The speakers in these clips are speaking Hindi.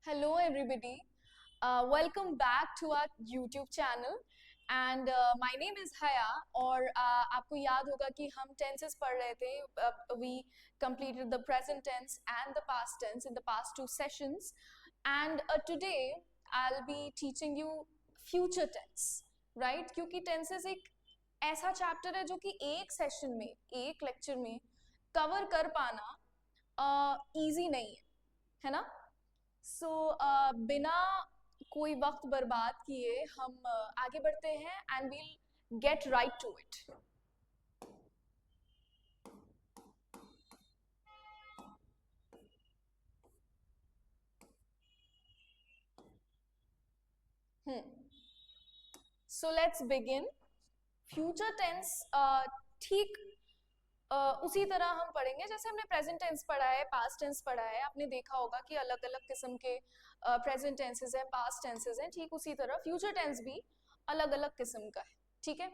Hello, everybody. Welcome back to our YouTube channel. And my name is Haya. और आपको याद होगा कि हम tenses पढ़ रहे थे. We completed the present tense and the past tense in the past two sessions. And today I'll be teaching you future tense, right? क्योंकि tenses एक ऐसा chapter है जो कि एक session में, एक lecture में cover कर पाना easy नहीं है ना? सो बिना कोई वक्त बर्बाद किए हम आगे बढ़ते हैं and we'll get right to it. So let's begin. Future tense ठीक उसी तरह हम पढ़ेंगे जैसे हमने प्रेजेंट टेंस पढ़ा है, पास्ट टेंस पढ़ा है. आपने देखा होगा कि अलग अलग किस्म के प्रेजेंट टेंसेस हैं, पास्ट टेंसेस हैं. ठीक उसी तरह फ्यूचर टेंस भी अलग अलग किस्म का है. ठीक है,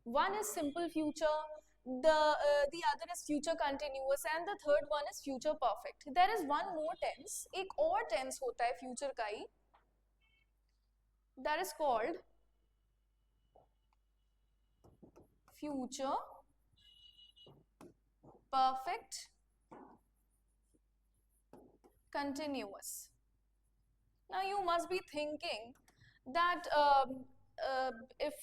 one is simple future, the other is future continuous and the third one is future perfect. There is one more tense, एक और tense होता है future का ही, that is called future perfect continuous. Now you must be thinking that if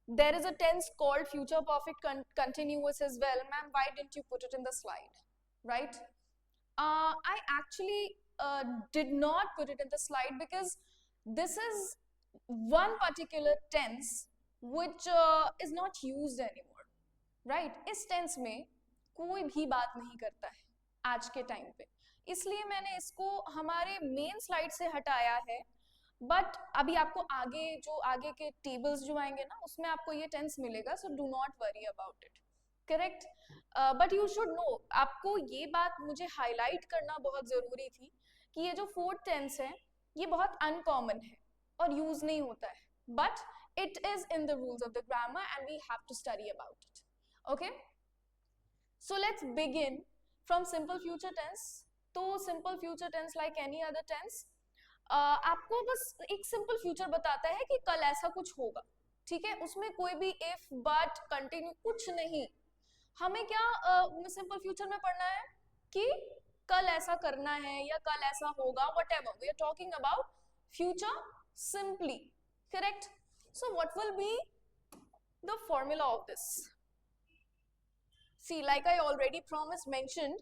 there is a tense called future perfect continuous as well, ma'am, why didn't you put it in the slide, right? I actually did not put it in the slide because this is one particular tense which is not used anymore, right? इस tense में कोई भी बात नहीं करता है आज के टाइम पे, इसलिए मैंने इसको हमारे मेन स्लाइड से हटाया है. बट अभी आपको आगे के टेबल्स जो आएंगे ना, उसमें आपको ये टेंस मिलेगा, so do not worry about it. Correct, but you should know, आपको ये बात मुझे हाईलाइट करना बहुत ज़रूरी थी कि ये जो फोर्थ टेंस है ये बहुत अनकॉमन है और यूज नहीं होता है, but it is in the rules of the grammar and we have to study about it. Okay, so let's begin from simple future tense. तो simple future tense like any other tense आपको बस एक सिंपल फ्यूचर बताता है कि कल ऐसा कुछ होगा. ठीक है, उसमें कोई भी इफ बट कंटिन्यू कुछ नहीं. हमें क्या सिंपल फ्यूचर में पढ़ना है कि कल ऐसा करना है या कल ऐसा होगा, whatever we are talking about future simply. Correct, so what will be the formula of this? See, like I already promised mentioned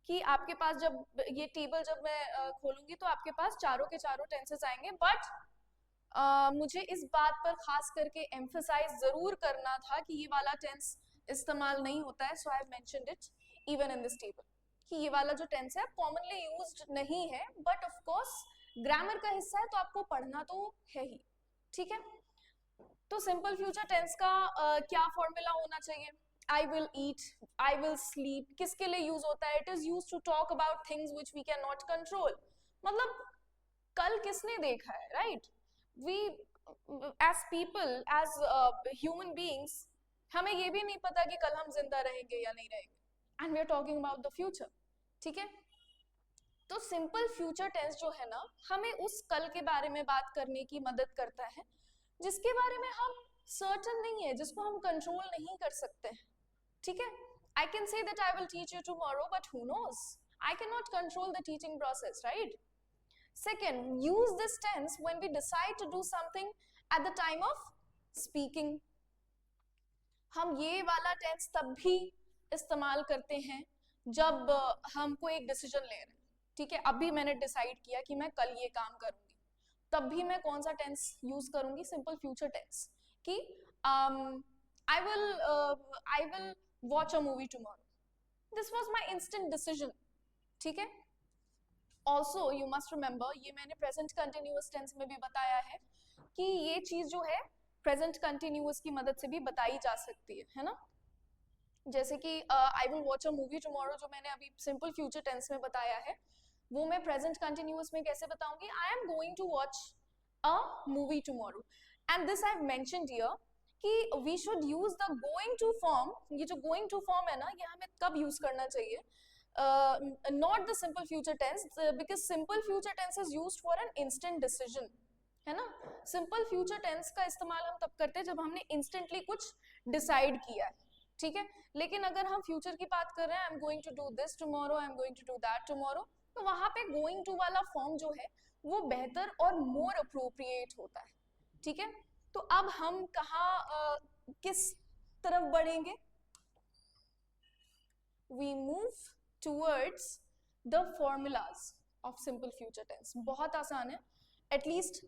कि आपके पास जब ये टेबल जब मैं खोलूंगी तो आपके पास चारों के चारों टेंसेस आएंगे. बट मुझे इस बात पर खास करके एम्फसाइज जरूर करना था कि ये वाला टेंस इस्तेमाल नहीं होता है. So I have mentioned it even in this table कि ये वाला जो टेंस है कॉमनली यूज्ड नहीं है, बट ऑफ कोर्स ग्रामर का हिस्सा है तो आपको पढ़ना तो है ही. ठीक है, तो सिंपल फ्यूचर टेंस का क्या फॉर्मूला होना चाहिए? I will eat, I will sleep. किसके लिए यूज होता है? It is used to talk about things which we cannot control. मतलब कल किसने देखा है, right? We as people, as human beings, हमें ये भी नहीं पता कि कल हम जिंदा रहेंगे या नहीं रहेंगे. And we are talking about the future. ठीक है, तो सिंपल फ्यूचर टेंस जो है ना, हमें उस कल के बारे में बात करने की मदद करता है जिसके बारे में हम सर्टन नहीं है, जिसको हम कंट्रोल नहीं कर सकते हैं. ठीक है, I can say that I will teach you tomorrow, but who knows? I cannot control the teaching process, right? Second, use this tense when we decide to do something at the time of speaking. हम ये वाला टेंस तब भी इस्तेमाल करते हैं जब हम कोई एक डिसीजन ले रहे हैं. ठीक है, अभी मैंने डिसाइड किया कि मैं कल ये काम करूंगी, तब भी मैं कौन सा टेंस यूज करूंगी? Simple future tense. कि I will watch a movie tomorrow. This was my instant decision. ठीक है, also you must remember, ये मैंने present continuous tense में भी बताया है कि ये चीज जो है present continuous की मदद से भी बताई जा सकती है ना. जैसे कि I will watch a movie tomorrow जो मैंने अभी simple future tense में बताया है, वो मैं present continuous में कैसे बताऊंगी? I am going to watch a movie tomorrow. And this I have mentioned here कि we should use the going to form. ये जो going to form है ना, ये हमें कब यूज करना चाहिए? not the simple future tense, because simple future tense is used for an instant decision, है ना. सिंपल फ्यूचर टेंस का इस्तेमाल हम तब करते हैं जब हमने इंस्टेंटली कुछ डिसाइड किया है, ठीक है. लेकिन अगर हम फ्यूचर की बात कर रहे हैं, I am going to do this tomorrow, I am going to do that tomorrow, तो वहां पे गोइंग टू वाला फॉर्म जो है वो बेहतर और मोर अप्रोप्रिएट होता है, ठीक है. तो अब हम कहाँ किस तरफ बढ़ेंगे? We move towards the formulas of simple future tense. बहुत आसान है, एटलीस्ट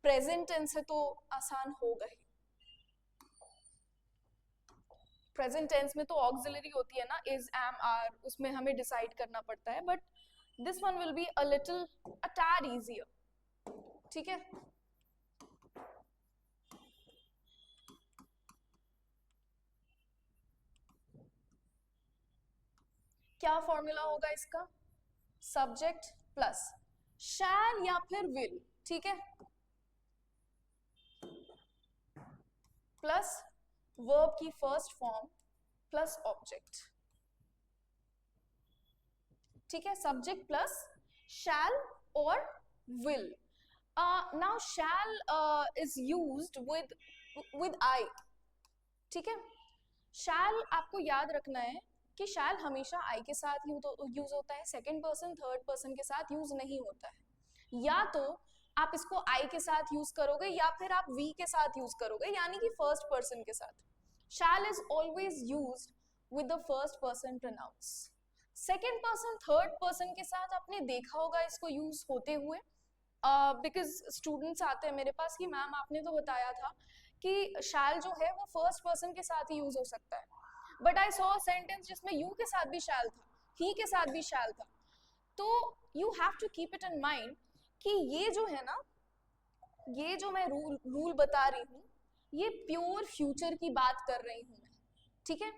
प्रेजेंट टेंस है तो आसान होगा ही. प्रेजेंट टेंस में तो ऑक्सिलरी होती है ना, इज, एम, आर, उसमें हमें डिसाइड करना पड़ता है, but this one will be a little a tad easier, ठीक है. क्या फॉर्मूला होगा इसका? सब्जेक्ट प्लस शैल या फिर विल, ठीक है, प्लस वर्ब की फर्स्ट फॉर्म प्लस ऑब्जेक्ट, ठीक है. सब्जेक्ट प्लस शैल और will. Now shall is used with I, ठीक है. शैल आपको याद रखना है कि शैल हमेशा आई के साथ यूज होता है, सेकंड पर्सन थर्ड पर्सन के साथ यूज नहीं होता है. या तो आप इसको आई के साथ यूज करोगे या फिर आप वी के साथ यूज करोगे, यानी कि फर्स्ट पर्सन के साथ. Shall is always used with the first person pronouns. Second person third person के साथ आपने देखा होगा इसको यूज होते हुए, बिकॉज स्टूडेंट्स आते हैं मेरे पास कि मैम आपने तो बताया था कि शैल जो है वो फर्स्ट पर्सन के साथ ही यूज हो सकता है, but I saw a sentence जिसमें यू के साथ भी शैल था, ही के साथ भी शैल था. तो you have to keep it in mind कि ये जो है ना, ये जो मैं रूल बता रही हूँ, ये प्योर फ्यूचर की बात कर रही हूँ मैं, ठीक है.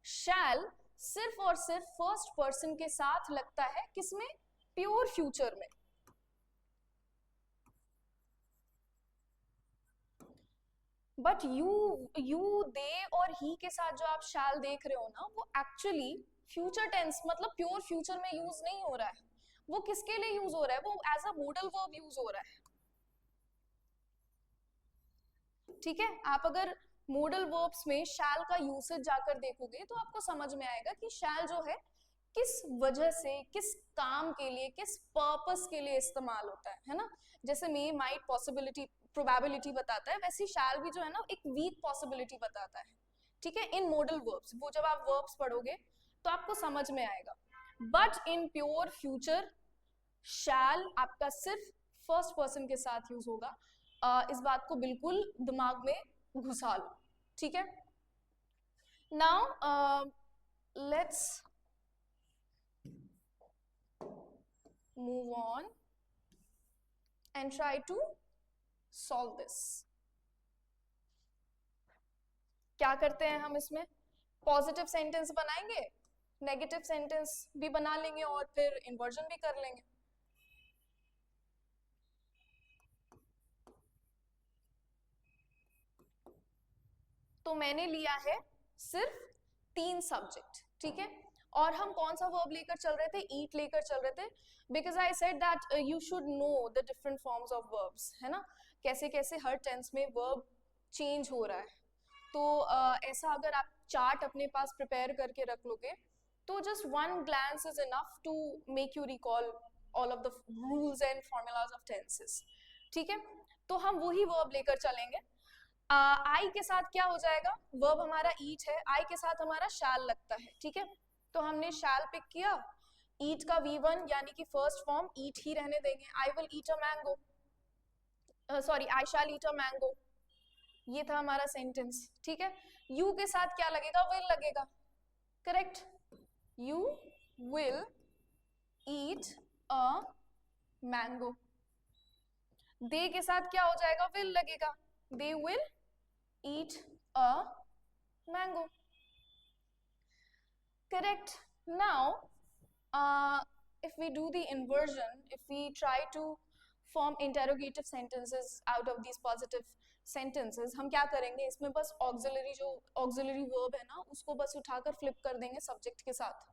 शैल सिर्फ और सिर्फ फर्स्ट पर्सन के साथ लगता है, किसमें? प्योर फ्यूचर में. बट यू दे और ही के साथ जो आप शैल देख रहे हो ना, वो एक्चुअली फ्यूचर टेंस मतलब प्योर फ्यूचर में यूज नहीं हो रहा है. वो किसके लिए यूज हो रहा है? वो as a modal verb use हो रहा है, ठीक है. आप अगर मोडल वर्ब्स में शैल का यूसेज जाकर देखोगे तो आपको समझ में आएगा कि शैल जो है किस वजह से, किस काम के लिए, किस पर्पस के लिए इस्तेमाल होता है ना. जैसे मे, माइट, पॉसिबिलिटी, प्रोबेबिलिटी बताता है, वैसे शैल भी जो है ना एक वीक पॉसिबिलिटी बताता है, ठीक है, इन मोडल वर्ब्स. वो जब आप वर्ब्स पढ़ोगे तो आपको समझ में आएगा. बट इन प्योर फ्यूचर शैल आपका सिर्फ फर्स्ट पर्सन के साथ यूज होगा. इस बात को बिल्कुल दिमाग में घुसा लो, ठीक है. Now let's move on and try to solve this. क्या करते हैं हम इसमें? पॉजिटिव सेंटेंस बनाएंगे, नेगेटिव सेंटेंस भी बना लेंगे और फिर इन्वर्जन भी कर लेंगे. तो मैंने लिया है सिर्फ 3 सब्जेक्ट, ठीक है. और हम कौन सा वर्ब लेकर चल रहे थे? ईट लेकर चल रहे थे, because I said that you should know the different forms of verbs, है ना, कैसे कैसे हर टेंस में वर्ब चेंज हो रहा है. तो ऐसा अगर आप चार्ट अपने पास प्रिपेयर करके रख लोगे तो just one glance is enough to make you recall all of the rules and formulas of tenses, ठीक है. तो हम वही वर्ब लेकर चलेंगे. आई के साथ क्या हो जाएगा? वर्ब हमारा ईट है, आई के साथ हमारा शैल लगता है, ठीक है. तो हमने शैल पिक किया, ईट का V1 यानी कि फर्स्ट फॉर्म ईट ही रहने देंगे. I will eat a mango, sorry, I shall eat a mango, ये था हमारा सेंटेंस, ठीक है. यू के साथ क्या लगेगा? विल लगेगा, correct. You will eat a mango. They के साथ क्या हो जाएगा? विल लगेगा, they will eat a mango, correct. Now if we do the inversion, if we try to form interrogative sentences out of these positive sentences, हम क्या करेंगे? इसमें बस auxiliary, जो auxiliary verb है ना, उसको बस उठाकर flip कर देंगे subject के साथ,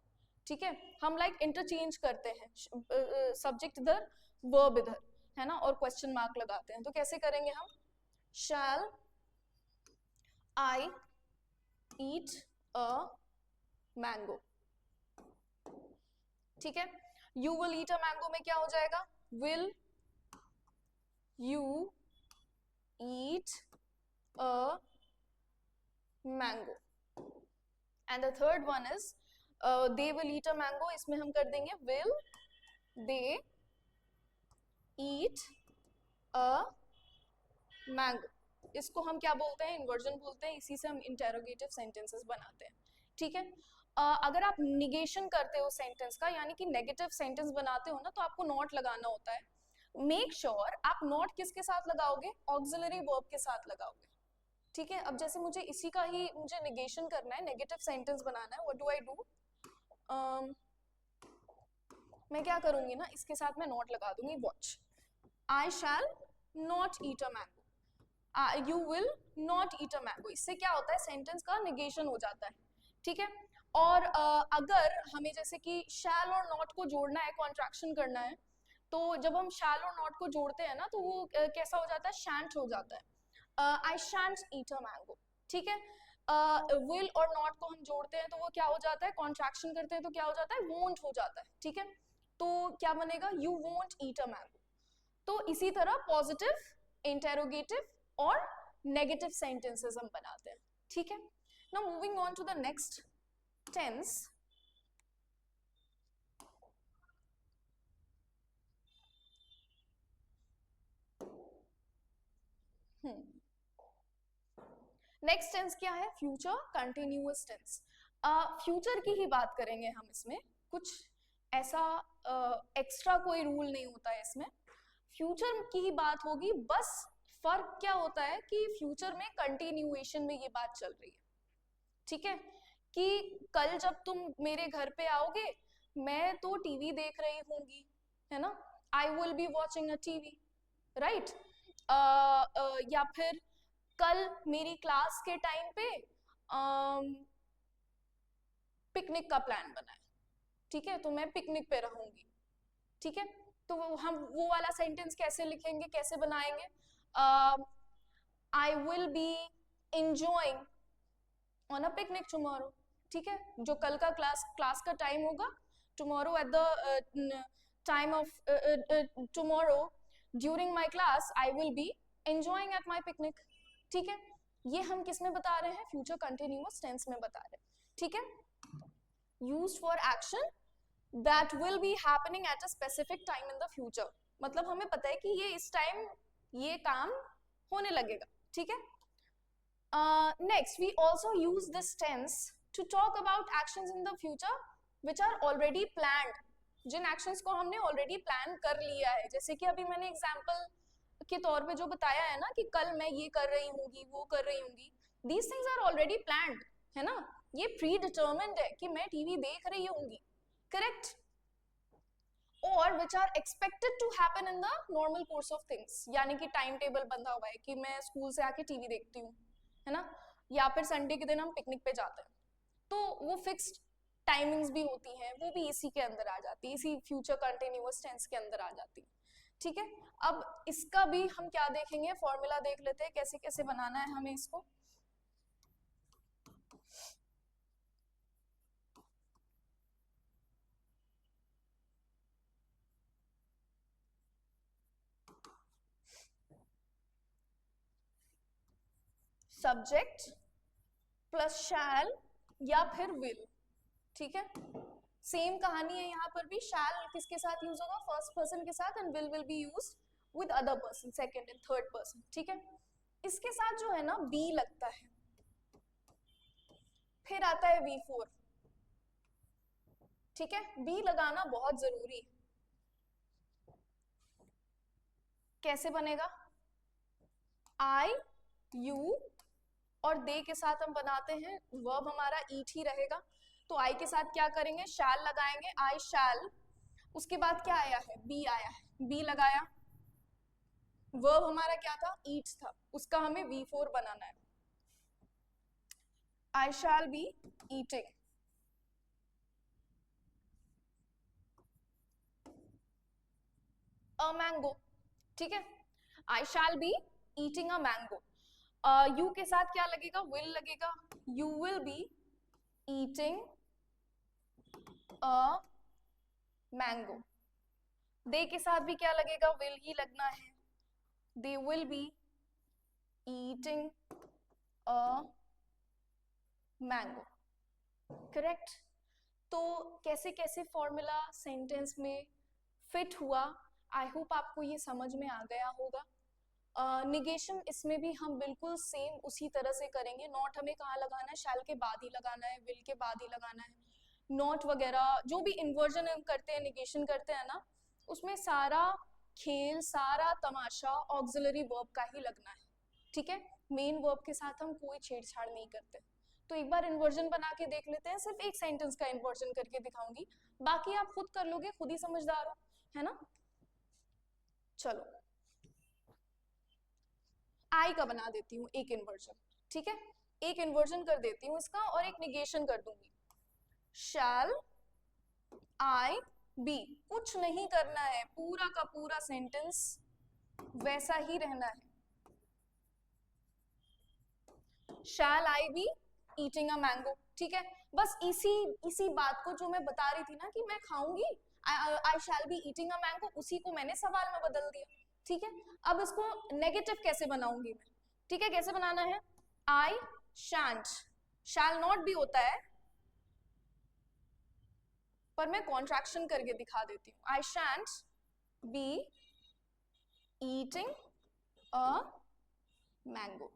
ठीक है, हम लाइक इंटरचेंज करते हैं सब्जेक्ट इधर वर्ब इधर, है ना, और क्वेश्चन मार्क लगाते हैं। तो कैसे करेंगे हम? शैल आई ईट अ मैंगो, ठीक है। You will eat a mango में क्या हो जाएगा? Will you eat a mango. And the third one is they will eat a mango, इसमें हम कर देंगे will they eat a mango. इसको हम क्या बोलते हैं? इन्वर्जन बोलते हैं। इसी से हम इंटेरोगेटिव सेंटेंसेस बनाते हैं, ठीक है। अगर आप निगेशन करते हो सेंटेंस का, यानी कि नेगेटिव सेंटेंस बनाते हो ना, तो आपको नॉट लगाना होता है। मेक श्योर आप नॉट किसके साथ लगाओगे? ऑक्सिलरी वर्ब के साथ लगाओगे, ठीक है। अब जैसे मुझे इसी का ही मुझे निगेशन करना है, नेगेटिव सेंटेंस बनाना है, व्हाट डू आई डू? मैं क्या करूंगी ना, इसके साथ मैं नॉट लगा दूंगी, watch. I shall not eat a mango, you will not eat a mango. इससे क्या होता है? सेंटेंस का निगेशन हो जाता है, ठीक है। और अगर हमें जैसे कि शैल और नॉट को जोड़ना है, कॉन्ट्रैक्शन करना है, तो जब हम शैल और नॉट को जोड़ते हैं ना, तो वो कैसा हो जाता है? शैंट हो जाता है। आई शैंट ईट अ मैंगो, ठीक है। विल और नॉट को हम जोड़ते हैं तो वो क्या हो जाता है? कॉन्ट्रैक्शन करते हैं तो क्या हो जाता है? वोंट हो जाता है, ठीक है। तो क्या बनेगा? You won't eat a mango. तो इसी तरह पॉजिटिव, इंटेरोगेटिव और नेगेटिव सेंटेंसेस हम बनाते हैं, ठीक है। Now moving on to the next tense. Next tense क्या है? Future continuous tense. फ्यूचर की ही बात करेंगे हम इसमें। कुछ ऐसा एक्स्ट्रा कोई रूल नहीं होता है इसमें, फ्यूचर की ही बात होगी। बस फर्क क्या होता है कि फ्यूचर में कंटिन्यूएशन में ये बात चल रही है, ठीक है। कि कल जब तुम मेरे घर पे आओगे, मैं तो टीवी देख रही होंगी, है ना, I will be watching a TV, right. या फिर कल मेरी क्लास के टाइम पे पिकनिक का प्लान बना है, ठीक है, तो मैं पिकनिक पे रहूंगी, ठीक है। तो हम वो वाला सेंटेंस कैसे लिखेंगे, कैसे बनाएंगे? I will be enjoying on a picnic tomorrow, ठीक है। जो कल का क्लास का टाइम होगा, tomorrow at the time of tomorrow during my class I will be enjoying at my picnic, ठीक है। ये हम किस में बता रहे हैं? फ्यूचर कंटिन्यूअस टेंस में बता रहे हैं, ठीक है। Used for action that will be happening at a specific time in the future. मतलब हमें पता है कि ये इस टाइम ये काम होने लगेगा, ठीक है। Next, we also use this tense to talk about actions in the future which are already planned. Jin actions को हमने already plan कर लिया है, जैसे कि अभी मैंने example के तौर पे जो बताया है ना कि कल मैं ये कर रही हूँगी, वो कर रही हूँगी, these things are already planned, है ना, ये predetermined है कि मैं टीवी देख रही होंगी, correct? और which are expected to happen in the normal course of things, यानी कि टाइम टेबल बंधा हुआ है कि मैं स्कूल से आके टीवी देखती हूँ, है ना, या फिर संडे के दिन हम पिकनिक पे जाते हैं, तो वो फिक्स्ड टाइमिंग्स भी होती हैं, वो भी इसी के अंदर आ जाती है, इसी फ्यूचर कंटिन्यूअस टेंस के अंदर आ जाती है, ठीक है। अब इसका भी हम क्या देखेंगे? फॉर्मूला देख लेते हैं कैसे कैसे बनाना है हमें इसको। सब्जेक्ट प्लस शैल या फिर विल, ठीक है। सेम कहानी है यहाँ पर भी, शैल किसके साथ यूज होगा? फर्स्ट पर्सन के साथ, and will be used with other person, second and third person, ठीक है। इसके साथ जो है ना बी लगता है, फिर आता है V4, ठीक है। बी लगाना बहुत जरूरी है। कैसे बनेगा? आई यू और दे के साथ हम बनाते हैं, वर्ब हमारा ईट ही रहेगा, तो आई के साथ क्या करेंगे? शैल लगाएंगे, आई शैल। उसके बाद क्या आया है? बी आया है, बी लगाया, वर्ब हमारा क्या था? ईट था, उसका हमें V4 बनाना है, I shall be eating, a mango, ठीक है, I shall be eating a mango. You के साथ क्या लगेगा, विल लगेगा, you will be eating a mango. They के साथ भी क्या लगेगा, विल ही लगना है, they will be eating a mango, correct. तो कैसे कैसे फॉर्मूला सेंटेंस में फिट हुआ, आई होप आपको ये समझ में आ गया होगा। निगेशन इसमें भी हम बिल्कुल सेम उसी तरह से करेंगे। नॉट हमें कहाँ लगाना है, शैल के बाद ही लगाना है, विल के बाद ही लगाना है। नॉट वगैरह जो भी इन्वर्जन हम करते हैं, निगेशन करते हैं ना, उसमें सारा खेल, सारा तमाशा ऑक्सिलरी वर्ब का ही लगना है, ठीक है। मेन वर्ब के साथ हम कोई छेड़छाड़ नहीं करते। तो एक बार इन्वर्जन बना के देख लेते हैं, सिर्फ एक सेंटेंस का इन्वर्जन करके दिखाऊंगी, बाकी आप खुद कर लोगे, खुद ही समझदार हो, है ना। चलो आई का बना देती हूँ एक इन्वर्जन, ठीक है, एक इन्वर्जन कर देती हूँ इसका और एक निगेशन कर दूंगी। शैल आई बी, कुछ नहीं करना है, पूरा का पूरा सेंटेंस वैसा ही रहना है। शैल आई बी ईटिंग अ मैंगो, ठीक है। बस इसी बात को जो मैं बता रही थी ना कि मैं खाऊंगी, I shall be eating a mango, उसी को मैंने सवाल में बदल दिया, ठीक है। अब इसको नेगेटिव कैसे बनाऊंगी मैं, ठीक है, कैसे बनाना है, आई शैंट, शैल नॉट भी होता है पर मैं कॉन्ट्रैक्शन करके दिखा देती हूँ, आई शैंट बी ईटिंग अ मैंगो,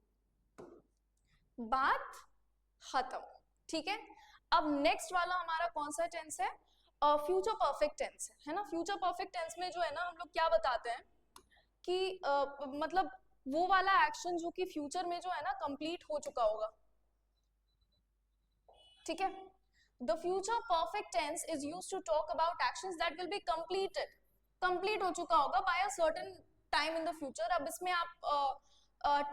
बात खत्म, ठीक है। अब नेक्स्ट वाला हमारा कौन सा टेंस है, फ्यूचर परफेक्ट टेंस है ना। फ्यूचर परफेक्ट टेंस में जो है ना, हम लोग क्या बताते हैं कि मतलब वो वाला एक्शन जो कि फ्यूचर में जो है ना कंप्लीट हो चुका होगा, ठीक है। The future perfect tense is used to talk about actions that will be completed, complete हो चुका होगा by a certain time in the future. अब इसमें आप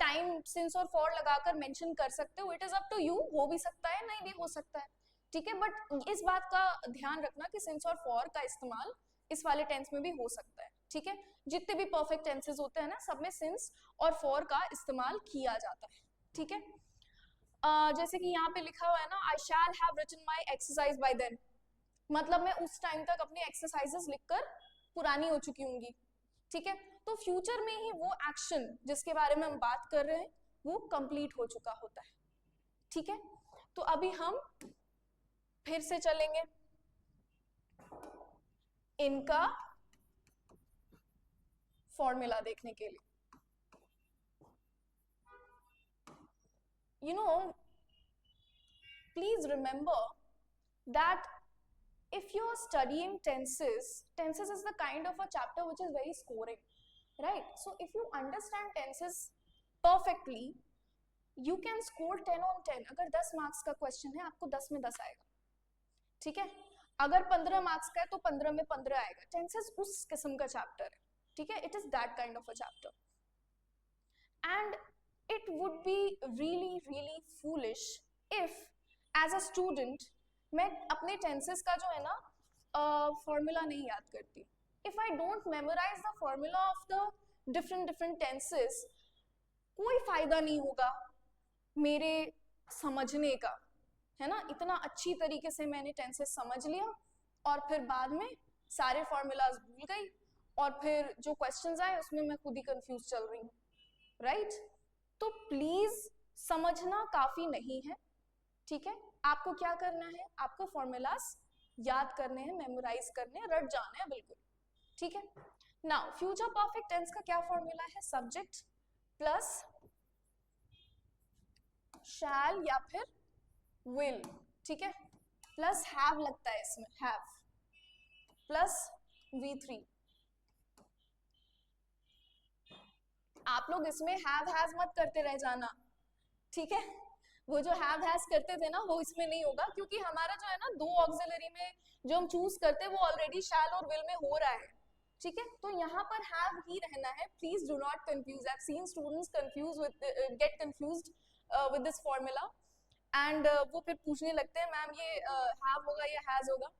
टाइम सिंस और फॉर लगाकर मेंशन कर सकते हो, it is up to you, हो भी सकता है, नहीं भी हो सकता है, ठीक है। बट इस बात का ध्यान रखना कि सिंस और फॉर का इस्तेमाल इस वाले टेंस में भी हो सकता है, ठीक है। जितने भी परफेक्ट टेंसेस होते हैं ना, सब में सिंस और फॉर का इस्तेमाल किया जाता है, ठीक है। जैसे कि यहाँ पे लिखा हुआ है ना, I shall have written my exercise by then, मतलब मैं उस टाइम तक अपनी एक्सरसाइजेस लिखकर पुरानी हो चुकी होंगी, ठीक है। तो फ्यूचर में ही वो एक्शन जिसके बारे में हम बात कर रहे हैं वो कंप्लीट हो चुका होता है, ठीक है। तो अभी हम फिर से चलेंगे इनका फॉर्मूला देखने के लिए। You know, please remember that if you are studying tenses, tenses is the kind of a chapter which is very scoring, right? So if you understand tenses perfectly, you can score 10 on 10. अगर 10 मार्क्स का क्वेश्चन है, आपको 10 में 10 आएगा, ठीक है। अगर 15 मार्क्स का है तो 15 में 15 आएगा। टेंसेस उस किस्म का चैप्टर है, ठीक है, it is that kind of a chapter. And it would be really foolish if as a student मैं अपने tenses का जो है ना फॉर्मूला नहीं याद करती। if I don't memorize the formula of the different tenses, कोई फायदा नहीं होगा मेरे समझने का, है ना। इतना अच्छी तरीके से मैंने टेंसेस समझ लिया और फिर बाद में सारे फॉर्मूलाज भूल गई और फिर जो क्वेश्चंस आए उसमें मैं खुद ही कंफ्यूज चल रही हूँ, राइट। तो प्लीज समझना काफी नहीं है, ठीक है। आपको क्या करना है, आपको फॉर्मूलाज याद करने हैं, मेमोराइज करने हैं, रट जाने हैं बिल्कुल, ठीक है। नाउ फ्यूचर परफेक्ट टेंस का क्या फॉर्मूला है, सब्जेक्ट प्लस शैल या फिर विल, ठीक है, प्लस हैव लगता है इसमें, हैव प्लस V3। आप लोग इसमें हैव हैज मत करते रह जाना, ठीक है। वो जो हैव हैज करते थे ना वो इसमें नहीं होगा, क्योंकि हमारा जो है ना दो ऑक्सिलरी में जो हम चूज करते हैं वो ऑलरेडी शैल और विल में हो रहा है, ठीक है। तो यहाँ पर हैव ही रहना है, please do not confuse. I have seen students confuse with gate confused with this formula and वो फिर पूछने लगते हैं मैम ये हैव होगा या हैज होगा।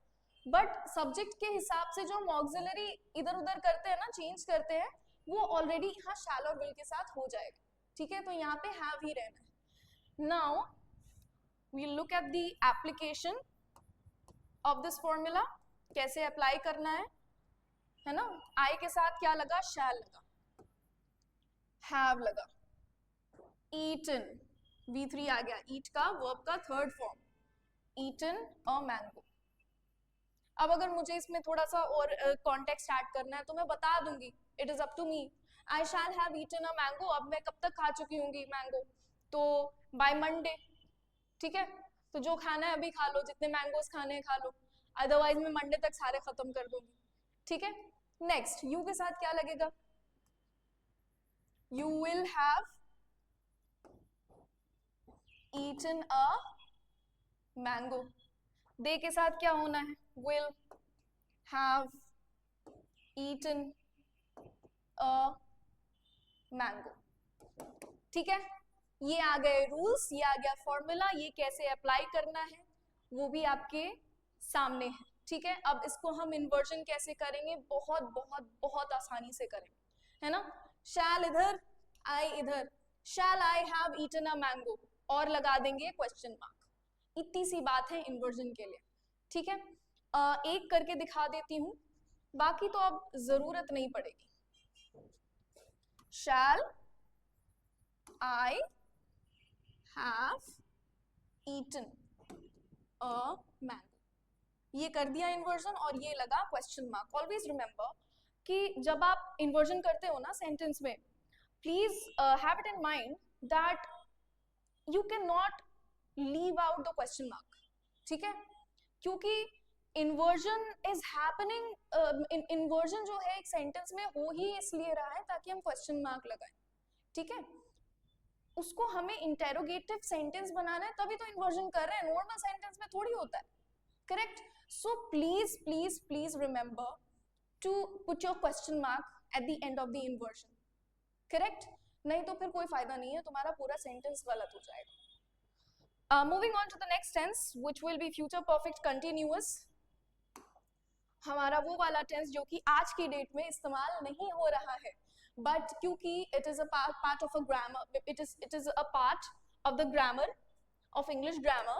बट सब्जेक्ट के हिसाब से जो हम ऑक्सिलरी इधर उधर करते हैं ना, चेंज करते हैं, वो ऑलरेडी यहाँ शैल और विल के साथ हो जाएगा, ठीक है, तो यहाँ पे हैव ही रहना है। Now we look at the application of this formula, कैसे अप्लाई करना है ना। आई के साथ क्या लगा, शैल लगा, हैव लगा, eaten, V3 आ गया, eat का वर्ब का third form, eaten a mango। अब अगर मुझे इसमें थोड़ा सा और कॉन्टेक्स्ट ऐड करना है तो मैं बता दूंगी, it is up to me. I shall have eaten a mango, अब मैं कब तक खा चुकी होंगी मैंगो, तो बाय मंडे, ठीक है, तो जो खाना है अभी खा लो, जितने मैंगोज खाने हैं खा लो, अदरवाइज मैं मंडे तक सारे खत्म कर दूंगी, ठीक है। नेक्स्ट यू के साथ क्या लगेगा, you will have eaten a mango. They के साथ क्या होना है, will have eaten a mango, ठीक है। ये आ गए रूल्स, ये आ गया फॉर्मूला, ये कैसे अप्लाई करना है वो भी आपके सामने है, ठीक है। अब इसको हम इन्वर्जन कैसे करेंगे, बहुत बहुत बहुत आसानी से करेंगे, है ना। शैल इधर, आई इधर, shall I have eaten a mango, और लगा देंगे क्वेश्चन मार्क, इतनी सी बात है इन्वर्जन के लिए, ठीक है। एक करके दिखा देती हूँ, बाकी तो अब जरूरत नहीं पड़ेगी। Shall I have eaten a mango, ये कर दिया इन्वर्जन और ये लगा क्वेश्चन मार्क। ऑलवेज रिमेंबर कि जब आप इन्वर्जन करते हो ना सेंटेंस में, please have it in mind that you can not leave out the question mark, ठीक है, क्योंकि इन्वर्जन इज हैपनिंग, इन्वर्जन जो है एक सेंटेंस में हो ही इसलिए रहा है ताकि हम क्वेश्चन मार्क लगाएं, ठीक है। उसको हमें इंटेरोगेटिव सेंटेंस बनाना है, तभी तो इन्वर्जन कर रहे हैं, नॉर्मल सेंटेंस में थोड़ी होता है, correct. So please please please remember to put your question mark at the end of the inversion, correct, नहीं तो फिर कोई फायदा नहीं है, तुम्हारा पूरा सेंटेंस गलत हो जाएगा। Moving on to the next tense, which will be future perfect continuous, हमारा वो वाला टेंस जो कि आज की डेट में इस्तेमाल नहीं हो रहा है, बट क्योंकि it is a part of a grammar, it is a part of the grammar of English grammar,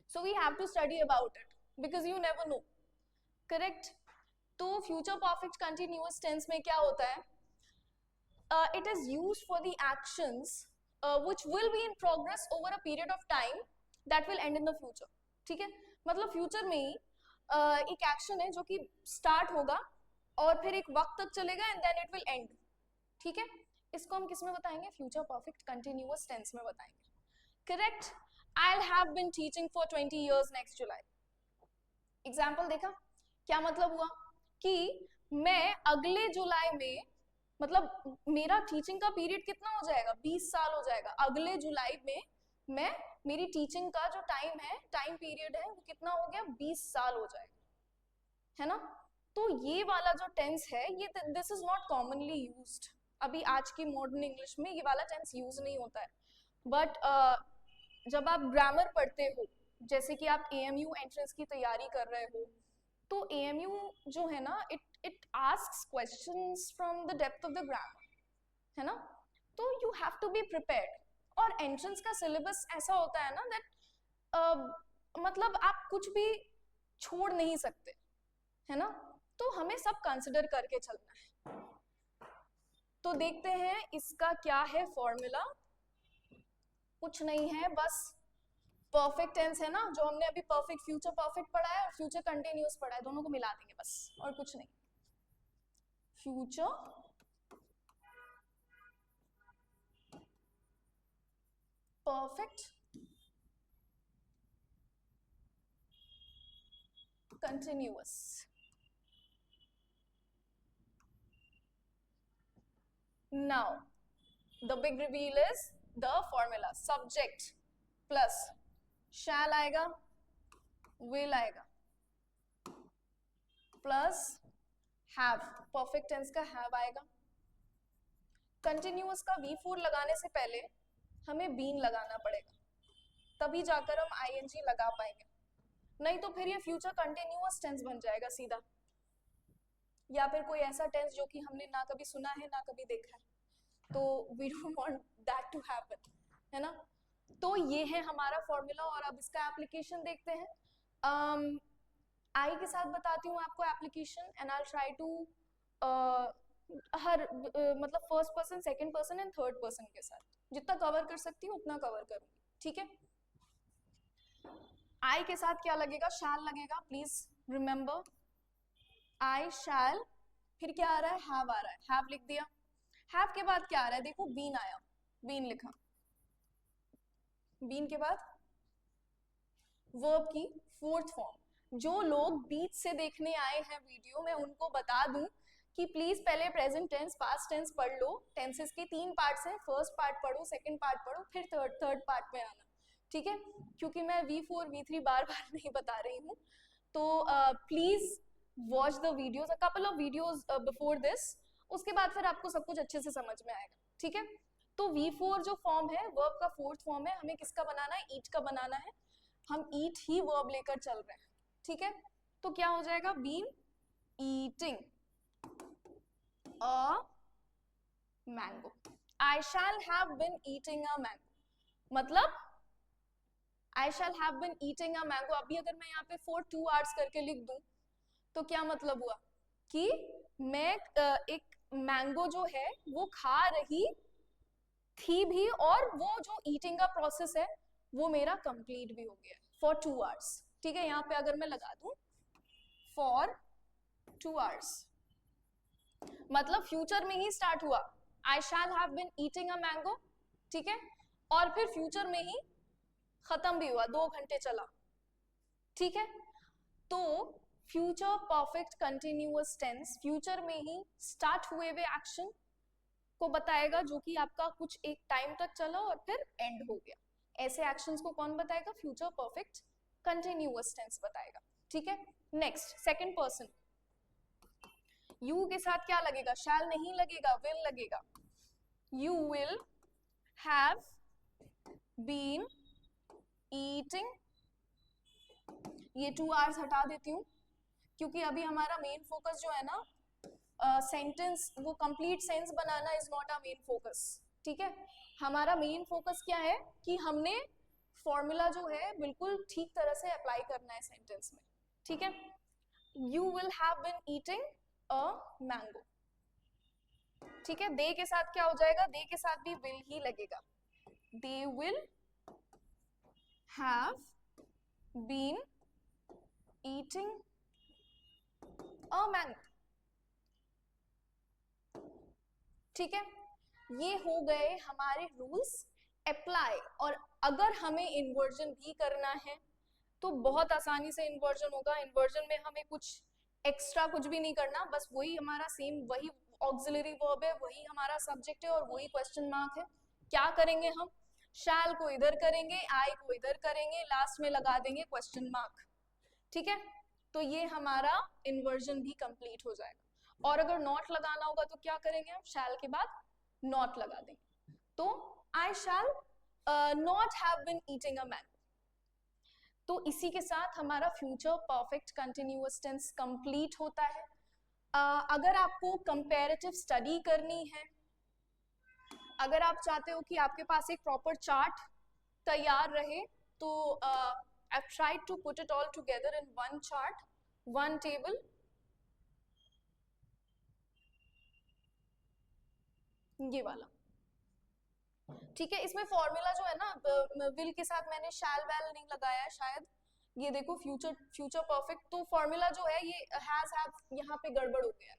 so we have to study about it because you never know, correct। तो future perfect continuous tense में क्या होता है, it is used for the actions which will be in progress over a period of time that will end in the future, ठीक है। मतलब फ्यूचर में ही एक एक्शन है जो कि स्टार्ट होगा और फिर एक वक्त तक चलेगा and then it will end, ठीक है। इसको हम किस में बताएंगे, फ्यूचर परफेक्ट कंटिन्यूअस टेंस में बताएंगे, correct. I'll have been teaching for 20 years next July। Example देखा, क्या मतलब हुआ कि मैं अगले जुलाई में, मतलब मेरा टीचिंग का पीरियड कितना हो जाएगा, 20 साल हो जाएगा, अगले जुलाई में मैं, मेरी टीचिंग का जो टाइम है, टाइम पीरियड है, वो कितना हो गया, 20 साल हो जाएगा, है ना। तो ये वाला जो टेंस है, ये this is not commonly used, अभी आज की मॉडर्न इंग्लिश में ये वाला टेंस यूज नहीं होता है, बट जब आप ग्रामर पढ़ते हो, जैसे कि आप AMU एंट्रेंस की तैयारी कर रहे हो, तो AMU जो है ना, it asks questions from the depth of the grammar, है ना, तो you have to be prepared। और एंट्रेंस का सिलेबस ऐसा होता है ना दैट मतलब आप कुछ भी छोड़ नहीं सकते, है ना, तो हमें सब कंसिडर करके चलना है। तो देखते हैं इसका क्या है फॉर्मूला, कुछ नहीं है, बस परफेक्ट टेंस है ना, जो हमने अभी परफेक्ट फ्यूचर परफेक्ट पढ़ा है और फ्यूचर कंटिन्यूअस पढ़ा है, दोनों को मिला देंगे बस, और कुछ नहीं। Future perfect continuous, now the big reveal is the formula, subject plus shall आएगा, विल आएगा, प्लस हैव, परफेक्ट टेंस का हैव आएगा। कंटिन्यूअस का V4 लगाने से पहले हमें बीन लगाना पड़ेगा, तभी जाकर हम ING लगा पाएंगे, नहीं तो फिर ये फ्यूचर कंटिन्यूअस टेंस बन जाएगा सीधा, या फिर कोई ऐसा टेंस जो कि हमने ना कभी सुना है ना कभी देखा है, तो we don't want that to happen, है ना। तो ये है हमारा फॉर्मूला, और अब इसका एप्लीकेशन देखते हैं। आई के साथ बताती हूँ आपको application, and I try to हर मतलब first person, second person and third person के साथ जितना कवर कर सकती हूँ उतना कवर करूंगी, ठीक है। आई के साथ क्या लगेगा, शैल लगेगा, प्लीज रिमेंबर, आई शैल, फिर क्या आ रहा है, हैव आ रहा है, हैव लिख दिया। हैव के बाद क्या आ रहा है, देखो बीन आया, बीन लिखा, बीन के बाद वर्ब की फोर्थ फॉर्म। जो लोग बीच से देखने आए हैं वीडियो, मैं उनको बता दूं कि प्लीज पहले प्रेजेंट टेंस पास्ट टेंस पढ़ लो, टेंसेस के 3 पार्ट्स हैं, फर्स्ट पार्ट पढ़ो, सेकंड पार्ट पढ़ो, फिर थर्ड पार्ट में आना, ठीक है, क्योंकि मैं V4 V3 बार बार नहीं बता रही हूँ। तो please watch the videos, a couple of videos before this, उसके बाद फिर आपको सब कुछ अच्छे से समझ में आएगा, ठीक है। तो V4 जो फॉर्म है, वर्ब का फोर्थ फॉर्म है, हमें किसका बनाना है, ईट का बनाना है, हम ईट ही वर्ब लेकर चल रहे हैं, ठीक है। तो क्या हो जाएगा, been eating a mango, I shall have been eating a mango, मतलब I shall have been eating a mango. अभी अगर मैं यहाँ पे फॉर 2 आवर्स करके लिख दूं तो क्या मतलब हुआ कि मैं एक मैंगो जो है वो खा रही थी भी, और वो जो ईटिंग का प्रोसेस है वो मेरा कंप्लीट भी हो गया फॉर 2 आवर्स, ठीक है। यहाँ पे अगर मैं लगा दूं फॉर 2 आवर्स, मतलब फ्यूचर में ही स्टार्ट हुआ, I shall have been eating a mango, ठीक है, और फिर फ्यूचर में ही खत्म भी हुआ, 2 घंटे चला, ठीक है। तो future perfect continuous tense future में ही स्टार्ट हुए हुए एक्शन को बताएगा, जो कि आपका कुछ एक टाइम तक चला और फिर एंड हो गया। ऐसे एक्शंस को कौन बताएगा, फ्यूचर परफेक्ट कंटिन्यूअस टेंस बताएगा, ठीक है। नेक्स्ट सेकंड पर्सन, यू के साथ क्या लगेगा, शैल नहीं लगेगा, विल लगेगा, you will have been eating, ये 2 आवर्स हटा देती हूँ क्योंकि अभी हमारा मेन फोकस जो है ना सेंटेंस, वो complete sense banana is not a main focus, ठीक है। हमारा मेन फोकस क्या है कि हमने फॉर्मूला जो है बिल्कुल ठीक तरह से अप्लाई करना है सेंटेंस में, ठीक है। You will have been eating a mango, ठीक है। दे के साथ क्या हो जाएगा, दे के साथ भी विल ही लगेगा, they will have been eating a mango, ठीक है। ये हो गए हमारे रूल्स अप्लाई, और अगर हमें इन्वर्जन भी करना है तो बहुत आसानी से इन्वर्जन होगा। इन्वर्जन में हमें कुछ एक्स्ट्रा कुछ भी नहीं करना, बस वही हमारा सेम, वही ऑक्सिलरी वर्ब है, वही हमारा सब्जेक्ट है और वही क्वेश्चन मार्क है। क्या करेंगे हम, शैल को इधर करेंगे, आई को इधर करेंगे, लास्ट में लगा देंगे क्वेश्चन मार्क, ठीक है। तो ये हमारा इन्वर्जन भी कंप्लीट हो जाएगा। और अगर नॉट लगाना होगा तो क्या करेंगे हम, शैल के बाद नॉट लगा देंगे, तो I shall not have been eating a mango. तो इसी के साथ हमारा future perfect continuous tense complete होता है। अगर आपको कंपैरेटिव स्टडी करनी है, अगर आप चाहते हो कि आपके पास एक प्रॉपर चार्ट तैयार रहे, तो I've tried to put it all together in one chart, one table. ये वाला, ठीक है। इसमें फॉर्मूला जो है ना, विल के साथ मैंने शैल वैल नहीं लगाया है शायद, ये देखो फ्यूचर परफेक्ट, तो फॉर्मूला जो है ये हैज हैव यहाँ पे गड़बड़ हो गया है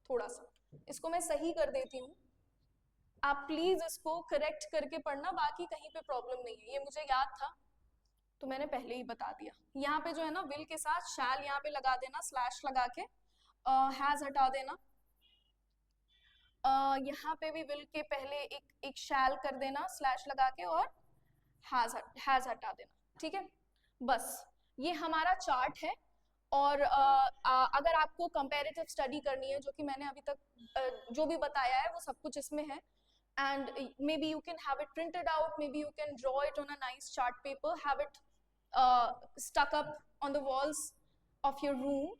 थोड़ा सा, इसको मैं सही कर देती हूँ, आप प्लीज इसको करेक्ट करके पढ़ना, बाकी कहीं पे प्रॉब्लम नहीं है, ये मुझे याद था तो मैंने पहले ही बता दिया। यहाँ पे जो है ना विल के साथ शैल यहाँ पे लगा देना, स्लैश लगा के, हैज हटा देना, यहाँ पे भी विल के पहले एक शैल कर देना स्लैश लगा के, और हैज हटा देना, ठीक है। बस ये हमारा चार्ट है। और अगर आपको कंपैरेटिव स्टडी करनी है, जो कि मैंने अभी तक जो भी बताया है वो सब कुछ इसमें है, and maybe you can have it printed out, maybe you can draw it on a nice chart paper, have it stuck up on the walls of your room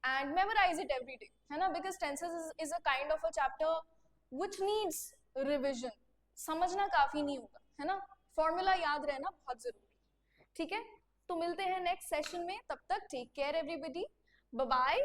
and memorize it every day, है ना, because tenses is a kind of a chapter which needs revision. समझना काफी नहीं होगा, है ना, फॉर्मूला याद रहना बहुत जरूरी, ठीक है। तो मिलते हैं नेक्स्ट सेशन में, तब तक take care everybody, bye bye.